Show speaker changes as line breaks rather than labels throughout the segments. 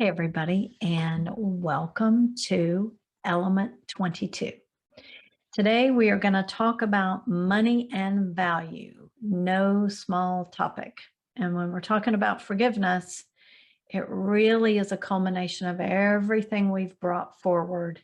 Hey, everybody, and welcome to Element 22. Today, we are going to talk about money and value, no small topic. And when we're talking about forgiveness, it really is a culmination of everything we've brought forward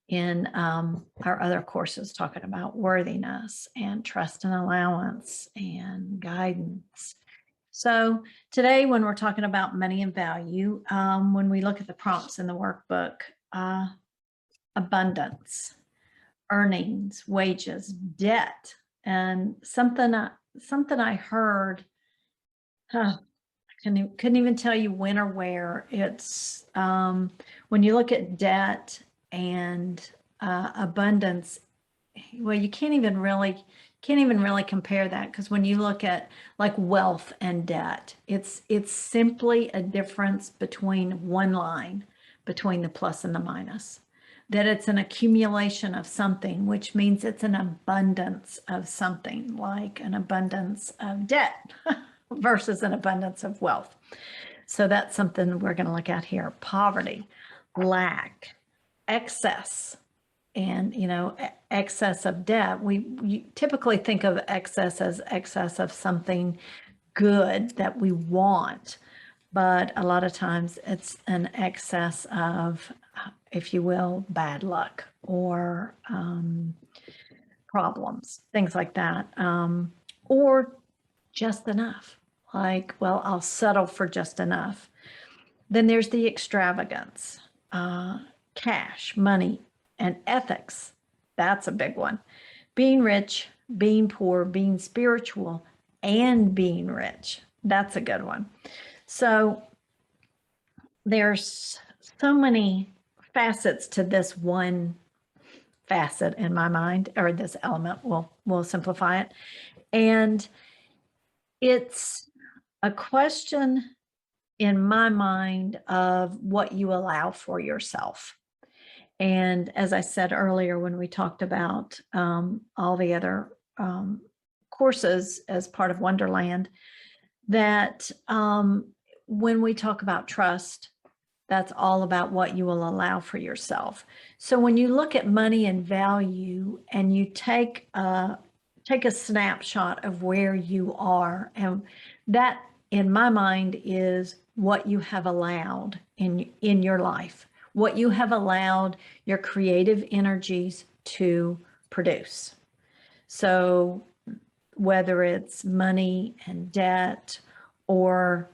in our other courses, talking about worthiness and trust and allowance and guidance. So today, when we're talking about money and value, when we look at the prompts in the workbook, abundance, earnings, wages, debt, and something I heard, I couldn't even tell you when or where. It's when you look at debt and abundance. Well, you can't even really compare that, because when you look at like wealth and debt, it's simply a difference between one line between the plus and the minus. That it's an accumulation of something, which means it's an abundance of something, like an abundance of debt versus an abundance of wealth. So that's something we're going to look at here. Poverty, lack, excess. And, excess of debt, you typically think of excess as excess of something good that we want, but a lot of times it's an excess of, if you will, bad luck or problems, things like that, or just enough. Like, well, I'll settle for just enough. Then there's the extravagance, cash, money, and ethics. That's a big one. Being rich, being poor, being spiritual, and being rich. That's a good one. So there's so many facets to this one facet in my mind, or this element. We'll simplify it. And it's a question in my mind of what you allow for yourself. And as I said earlier, when we talked about all the other courses as part of Wonderland, that when we talk about trust, that's all about what you will allow for yourself. So when you look at money and value and you take a snapshot of where you are, and that in my mind is what you have allowed in your life, what you have allowed your creative energies to produce. So whether it's money and debt, or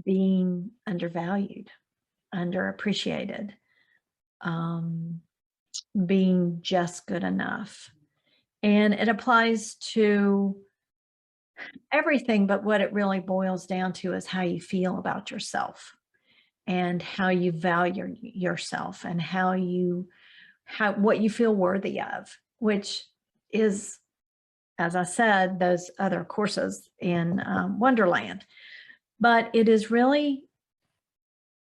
being undervalued, underappreciated, being just good enough. And it applies to everything, but what it really boils down to is how you feel about yourself and how you value yourself, and what you feel worthy of, which is, as I said, those other courses in Wonderland. But it is really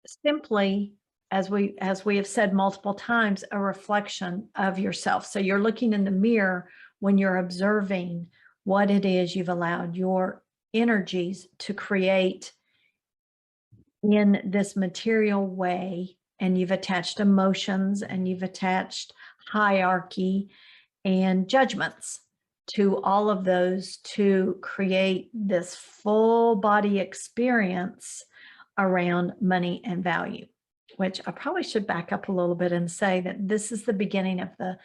simply, as we have said multiple times, a reflection of yourself. So you're looking in the mirror when you're observing what it is you've allowed your energies to create in this material way, and you've attached emotions, and you've attached hierarchy and judgments to all of those to create this full body experience around money and value, which I probably should back up a little bit and say that this is the beginning of the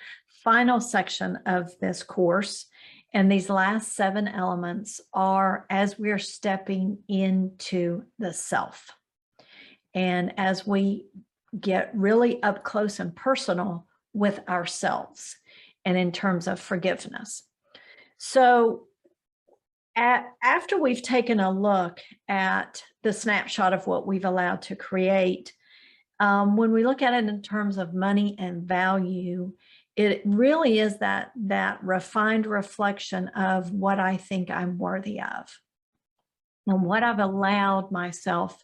final section of this course. And these last 7 elements are as we're stepping into the self. And as we get really up close and personal with ourselves, and in terms of forgiveness. So after we've taken a look at the snapshot of what we've allowed to create, when we look at it in terms of money and value, it really is that refined reflection of what I think I'm worthy of, and what I've allowed myself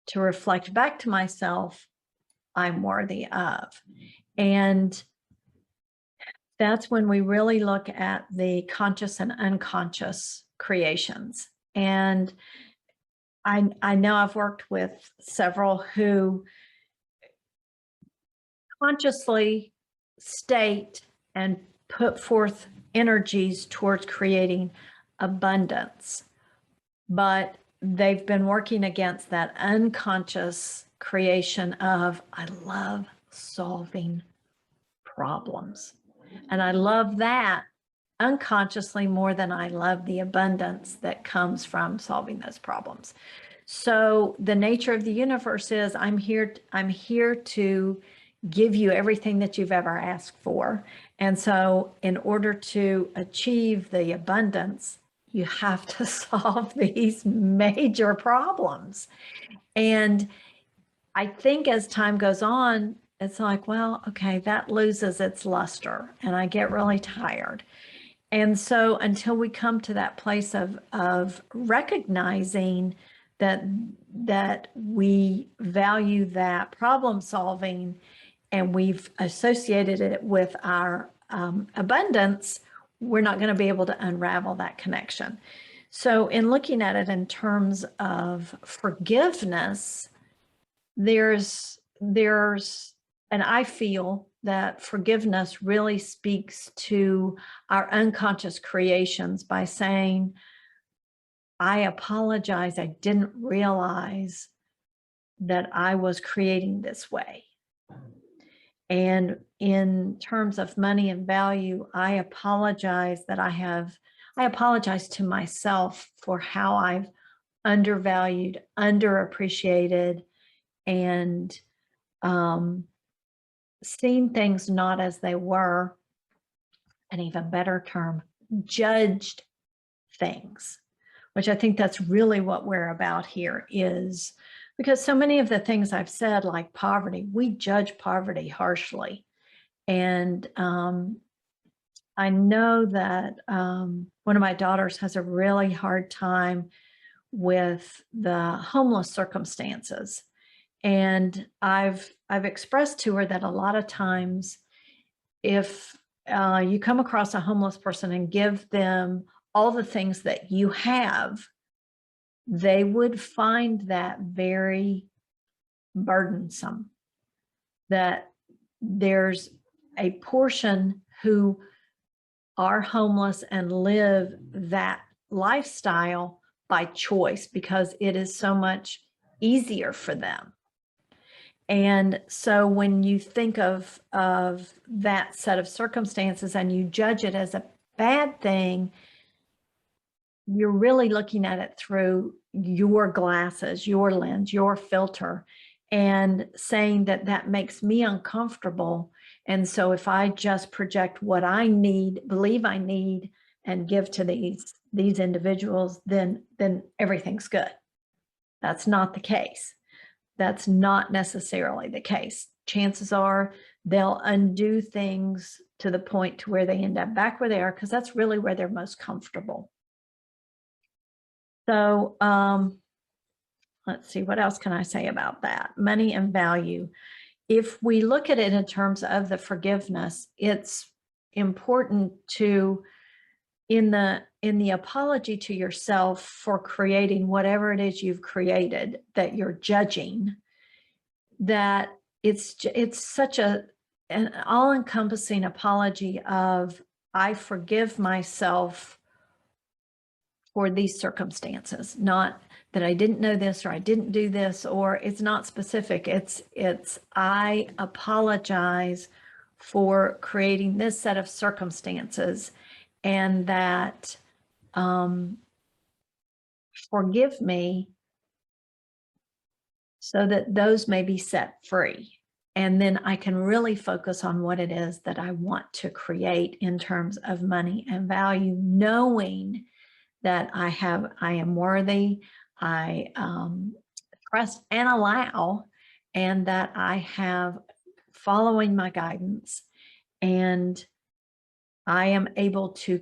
to reflect back to myself I'm worthy of. And that's when we really look at the conscious and unconscious creations. And I know I've worked with several who consciously state and put forth energies towards creating abundance, but they've been working against that unconscious creation of, I love solving problems. And I love that unconsciously more than I love the abundance that comes from solving those problems. So the nature of the universe is I'm here to give you everything that you've ever asked for. And so in order to achieve the abundance, you have to solve these major problems. And I think as time goes on, it's like, well, okay, that loses its luster and I get really tired. And so until we come to that place of recognizing that we value that problem solving and we've associated it with our abundance, we're not going to be able to unravel that connection. So in looking at it in terms of forgiveness, there's, and I feel that forgiveness really speaks to our unconscious creations by saying, I apologize. I didn't realize that I was creating this way. And in terms of money and value, I apologize that I apologize to myself for how I've undervalued, underappreciated, and seen things not as they were, an even better term, judged things, which I think that's really what we're about here, is because so many of the things I've said, like poverty, we judge poverty harshly. And I know that one of my daughters has a really hard time with the homeless circumstances. And I've expressed to her that a lot of times if you come across a homeless person and give them all the things that you have, they would find that very burdensome. That there's a portion who are homeless and live that lifestyle by choice because it is so much easier for them. And so when you think of that set of circumstances and you judge it as a bad thing, you're really looking at it through your glasses, your lens, your filter, and saying that that makes me uncomfortable. And so if I just project what I need, believe I need, and give to these individuals, then everything's good. That's not the case. That's not necessarily the case. Chances are they'll undo things to the point to where they end up back where they are, because that's really where they're most comfortable. So let's see, what else can I say about that? Money and value. If we look at it in terms of the forgiveness, it's important to, in the apology to yourself for creating whatever it is you've created that you're judging, that it's such an all-encompassing apology of, I forgive myself for these circumstances, not that I didn't know this or I didn't do this, or it's not specific. It's I apologize for creating this set of circumstances, and that forgive me so that those may be set free. And then I can really focus on what it is that I want to create in terms of money and value, knowing that I am worthy, I trust and allow, and that I have following my guidance, and I am able to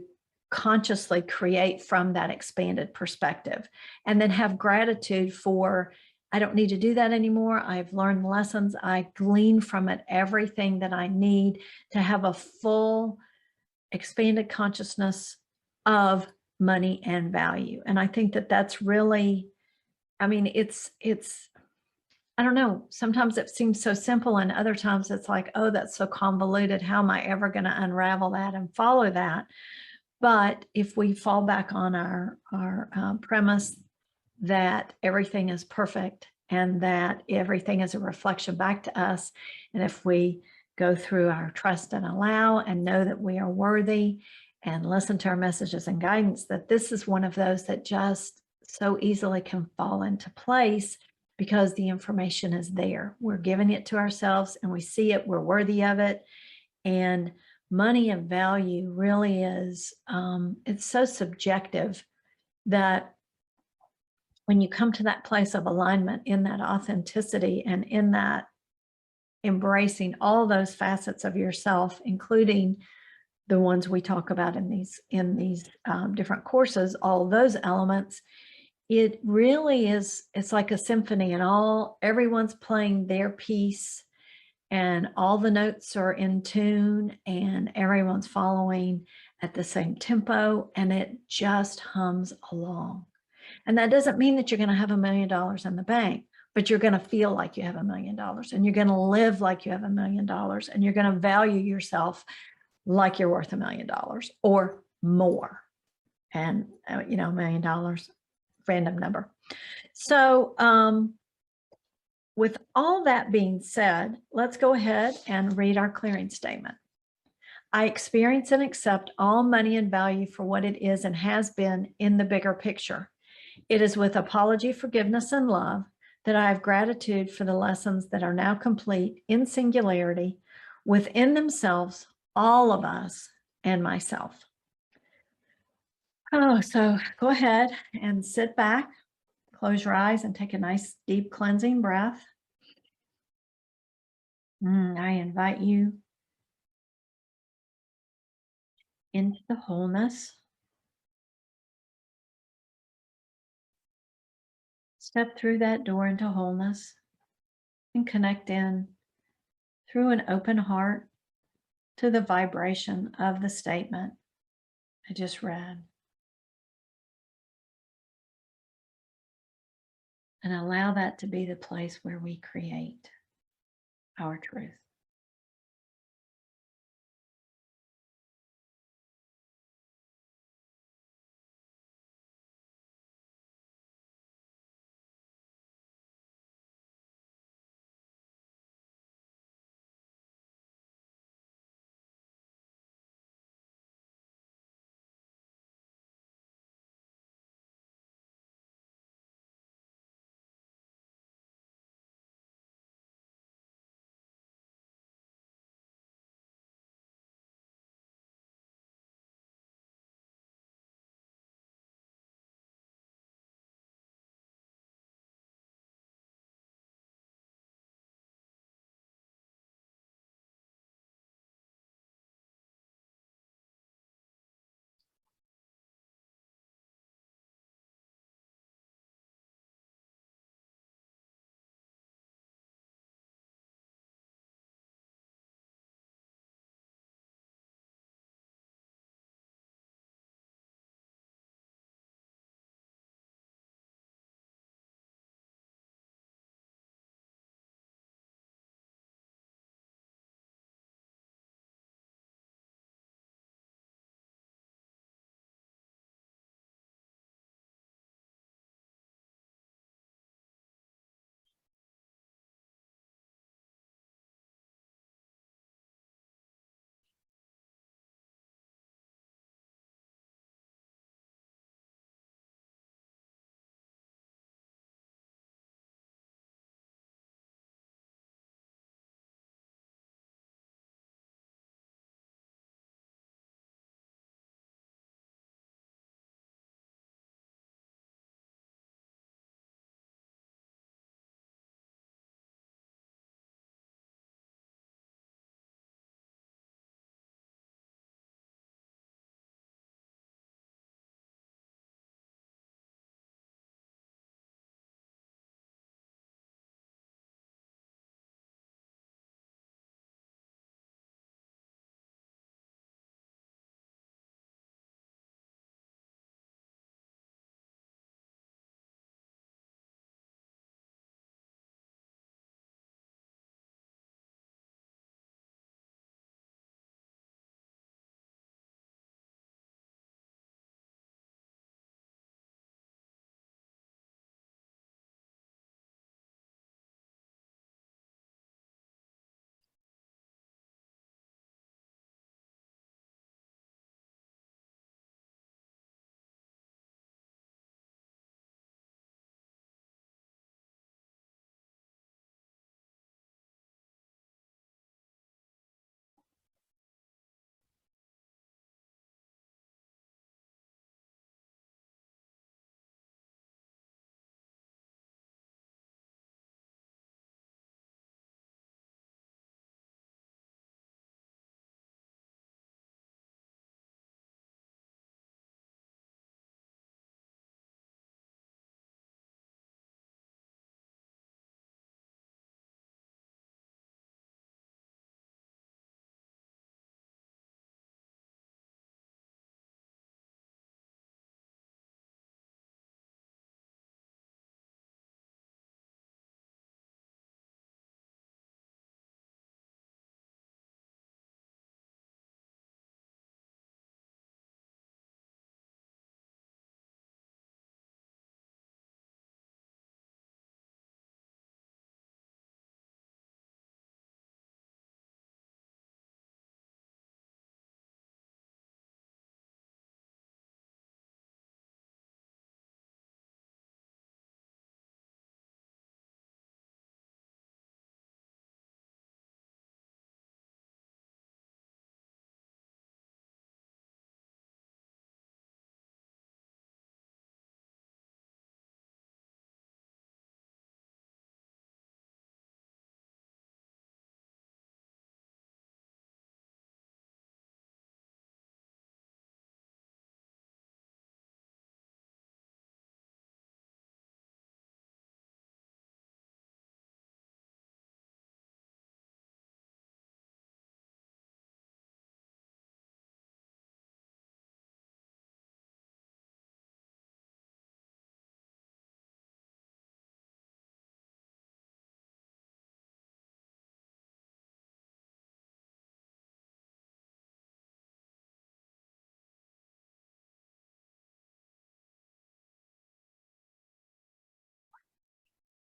consciously create from that expanded perspective, and then have gratitude for, I don't need to do that anymore. I've learned lessons. I glean from it everything that I need to have a full expanded consciousness of money and value. And I think that that's really I mean, it's I don't know, sometimes it seems so simple and other times it's like, oh, that's so convoluted. How am I ever going to unravel that and follow that? But if we fall back on our premise that everything is perfect and that everything is a reflection back to us, and if we go through our trust and allow and know that we are worthy and listen to our messages and guidance, that this is one of those that just so easily can fall into place because the information is there. We're giving it to ourselves and we see it, we're worthy of it. And money and value really is, it's so subjective that when you come to that place of alignment in that authenticity and in that embracing all those facets of yourself, including the ones we talk about in these different courses, all those elements, it really is, it's like a symphony and everyone's playing their piece and all the notes are in tune and everyone's following at the same tempo and it just hums along. And that doesn't mean that you're going to have $1 million in the bank, but you're going to feel like you have $1 million and you're going to live like you have $1 million and you're going to value yourself like you're worth $1 million or more. And, you know, $1 million, random number. So, with all that being said, let's go ahead and read our clearing statement. I experience and accept all money and value for what it is and has been in the bigger picture. It is with apology, forgiveness, and love that I have gratitude for the lessons that are now complete in singularity within themselves, all of us, and myself. Oh, so go ahead and sit back, close your eyes, and take a nice deep cleansing breath. I invite you into the wholeness. Step through that door into wholeness and connect in through an open heart to the vibration of the statement I just read. And allow that to be the place where we create our truth.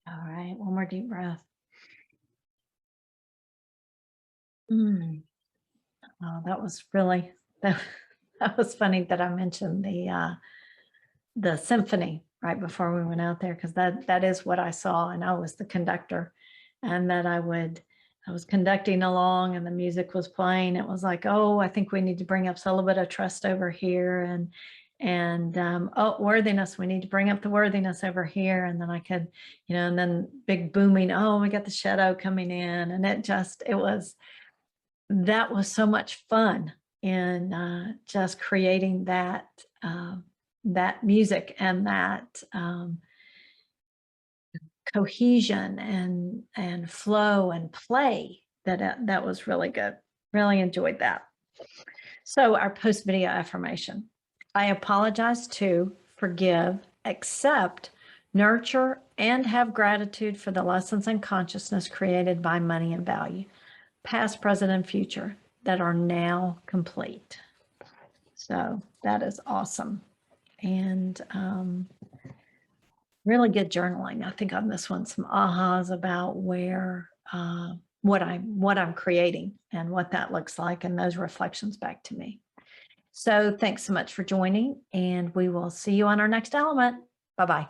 All right, one more deep breath. Mm. Oh, that was really that, that was funny that I mentioned the symphony right before we went out there, because that is what I saw, and I was the conductor, and that I was conducting along and the music was playing. It was like, oh, I think we need to bring up a little bit of trust over here, and oh, worthiness, we need to bring up the worthiness over here. And then I could, and then big booming, oh, we got the shadow coming in, and that was so much fun in just creating that music and that cohesion and flow and play. That was really good. Really enjoyed that. So our post video affirmation: I apologize to, forgive, accept, nurture, and have gratitude for the lessons and consciousness created by money and value, past, present, and future, that are now complete. So that is awesome. And really good journaling. I think on this one, some ahas about what I'm creating and what that looks like, and those reflections back to me. So thanks so much for joining, and we will see you on our next element. Bye-bye.